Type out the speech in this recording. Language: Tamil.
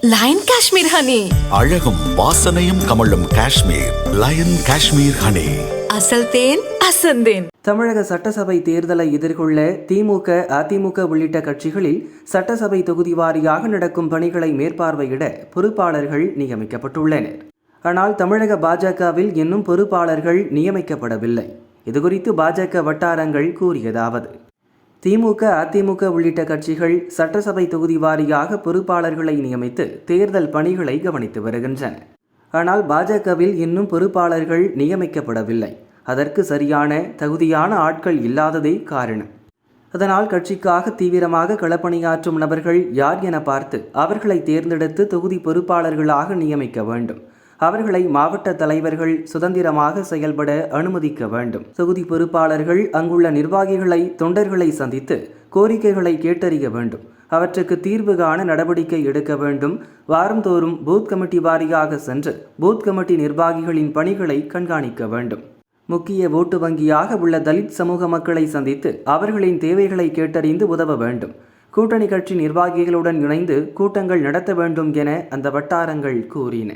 Line Kashmir honey. அழகும் வாசனையும் கமழும் காஷ்மீர் லயன் காஷ்மீர் ஹனி. அசல் தேன் அசந்தேன். தமிழக சட்டசபை தேர்தலை எதிர்கொள்ள திமுக, அதிமுக உள்ளிட்ட கட்சிகளில் சட்டசபை தொகுதி வாரியாக நடக்கும் பணிகளை மேற்பார்வையிட பொறுப்பாளர்கள் நியமிக்கப்பட்டுள்ளனர். ஆனால் தமிழக பாஜகவில் இன்னும் பொறுப்பாளர்கள் நியமிக்கப்படவில்லை. இதுகுறித்து பாஜக வட்டாரங்கள் கூறியதாவது: திமுக, அதிமுக உள்ளிட்ட கட்சிகள் சட்டசபை தொகுதி வாரியாக பொறுப்பாளர்களை நியமித்து தேர்தல் பணிகளை கவனித்து வருகின்றன. ஆனால் பாஜகவில் இன்னும் பொறுப்பாளர்கள் நியமிக்கப்படவில்லை. அதற்கு சரியான தகுதியான ஆட்கள் இல்லாததே காரணம். அதனால் கட்சிக்காக தீவிரமாக களப்பணியாற்றும் நபர்கள் யார் என பார்த்து அவர்களை தேர்ந்தெடுத்து தொகுதி பொறுப்பாளர்களாக நியமிக்க வேண்டும். அவர்களை மாவட்ட தலைவர்கள் சுதந்திரமாக செயல்பட அனுமதிக்க வேண்டும். தொகுதி பொறுப்பாளர்கள் அங்குள்ள நிர்வாகிகளை, தொண்டர்களை சந்தித்து கோரிக்கைகளை கேட்டறிய வேண்டும். அவற்றுக்கு தீர்வு காண நடவடிக்கை எடுக்க வேண்டும். வாரந்தோறும் பூத் கமிட்டி வாரியாக சென்று பூத் கமிட்டி நிர்வாகிகளின் பணிகளை கண்காணிக்க வேண்டும். முக்கிய ஓட்டு வங்கியாக உள்ள தலித் சமூக மக்களை சந்தித்து அவர்களின் தேவைகளை கேட்டறிந்து உதவ வேண்டும். கூட்டணி கட்சி நிர்வாகிகளுடன் இணைந்து கூட்டங்கள் நடத்த வேண்டும் என அந்த வட்டாரங்கள் கூறின.